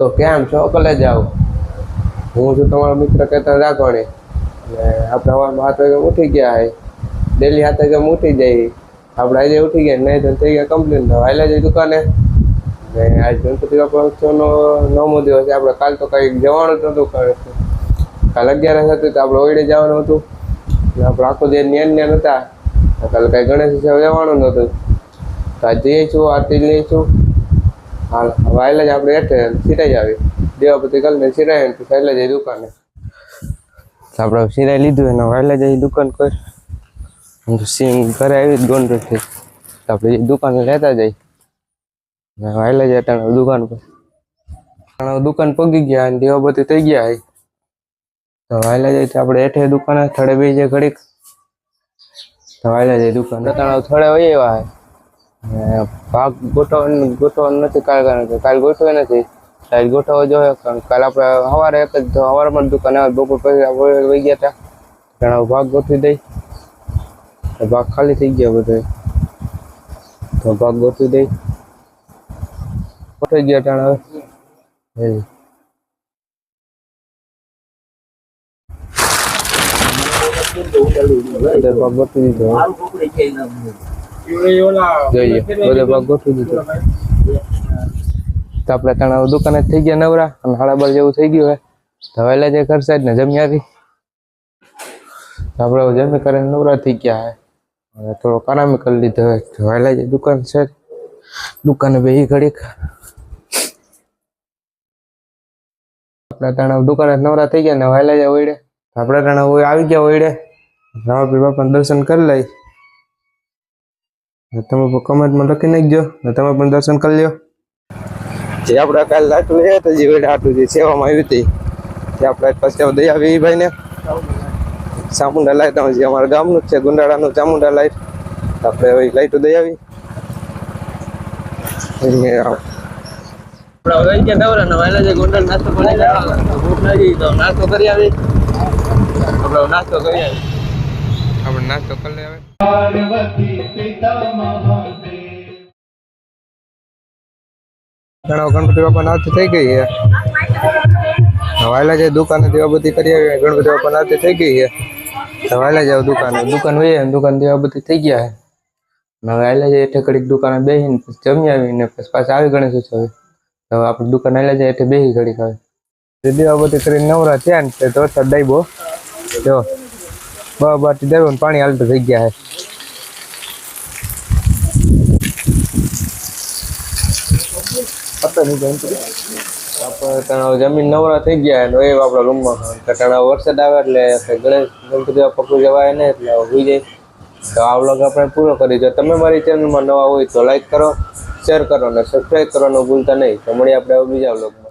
તો કેમ છો? કોલેજ જાવ? હું છું તમારો મિત્ર કેતન રાખવાણી અને આપણે સવારમાં 7 વાગે ઉઠી ગયા હે. ડેલી 7 વાગે ઉઠી જઈએ. આપણે આજે ઉઠી ગયા નહીં તો થઈ ગયા કમ્પ્લીટ. હાલ્યા જઈએ દુકાને ને આજ ગણપતિ બાપા ઉત્સવનો 9મો દિવસ. આપણે કાલ તો કંઈ જવાનું જ નહોતું. કાલ 11 હતી તો આપણે ઓયડે જવાનું હતું. આપણે આખો દિવસ ન્યાન હતા. કાલે કાંઈ ગણેશ ઉત્સવ જવાનું નહોતું. તો આજ જઈએ છું, આરતી લઈએ છું. હાલ હવે આવેલા જ આપણે હેઠે સિરાઈ આવી દેવાપતિ કરીને સિરાઈ તો પહેલા જઈ દુકાને. આપણે સિરાઈ લીધું એને વહેલા જઈ દુકાન પર સિંગ ઘરે આવી ગોંડલથી આપણે દુકાને લેતા જઈ વહેલા જાય ટાણા દુકાન પર. દુકાન પગી ગયા અને દેવાપતિ થઈ ગયા હોય તો વહેલા જાય તો આપણે હેઠે દુકાને થડે બે જાય ઘડીક તો વહેલા જાય દુકાન ટાણા થડે હોય એવા ભાગ ગોઠવવાનું નથી કાલ ગોઠવે નથી. કાલ ગોઠવવો જોઈએ કારણ કાલ આપણે સવારે એક જ સવારમાં દુકાન આવે બપોર પછી વહી ગયા હતા ઘણા ભાગ ગોઠવી દઈ ભાગ ખાલી થઈ ગયા બધો તો ભાગ ગોઠવી દઈ ગોઠવી ગયા ટાણા હવે ભાગ ગોઠવી દીધો જોઈએ બધો ભાગ ગોઠવી દીધો તો આપણે તણાવ દુકાને થઈ ગયા નવરા અને 12:30 જેવું થઈ ગયું હે તો વહેલા જે ઘર સાઈડ ને જમી આવી આપણે જમી કરીને નવરા થઈ ગયા હે થોડો આરામ કરી લીધો હોય તો વહેલા જે દુકાન છે દુકાને બેસી ઘડીક આપણે તણાવ દુકાને નવરા થઈ ગયા ને વહેલા જે ઓયડે આપણે તણાવ આવી ગયા ઓયડે રામાપીર બાપાના દર્શન કરી લઈ. તમે કમેન્ટમાં લખી નાખજો ને તમે પણ દર્શન કરી લ્યો. જે આપણે કાલ લાટલું છે તો જે આટલું જે સેવામાં આવી હતી તે આપણે પછી દઈ આવી ભાઈને ચામુંડા લાઈટ જે અમારા ગામનું જ છે ગુંડાળાનું ચામુંડા લાઈટ આપણે હવે લાઈટો દઈ આવી નાસ્તો કરી આવી આપણે નાસ્તો કરી આવી આપણે નાસ્તો કરી લેવા ઘણા ગણપતિ બાપાની આરતી થઈ ગઈ છે વાયલા જાય દુકાને દેવાબતી કરી આવી ગણપતિ બાપાની આરતી થઈ ગઈ છે વાયલા જાવ દુકાન હોય દુકાન દેવાબતી થઈ ગયા છે હવે વાયલા જાય એટલે ઘડીક દુકાને બેસીને જમી આવીને પછી પાછા આવી ગણેશ ઉત્સવ હવે આપણે દુકાન વાયલા જાય એટલે બેસી ઘડીક આવે દેવાબતી કરીને નવરા થયા ને તો વરસાદ ડાયબો જો બાટી દેવો ને પાણી હાલતું થઈ ગયા છે આપણે જમીન નવરા થઈ ગયા ને એ આપણા રૂમમાં કટાણા વરસાદ આવે એટલે ગણપતિ પકડી જવાય ને એટલે હોઈ જાય તો આ વ્લોગ આપણે પૂરો કરી. જો તમે મારી ચેનલમાં નવા હોય તો લાઈક કરો, શેર કરો અને સબસ્ક્રાઈબ કરવાનું ભૂલતા નહીં. તો મળીએ આપણે બીજા વ્લોગમાં.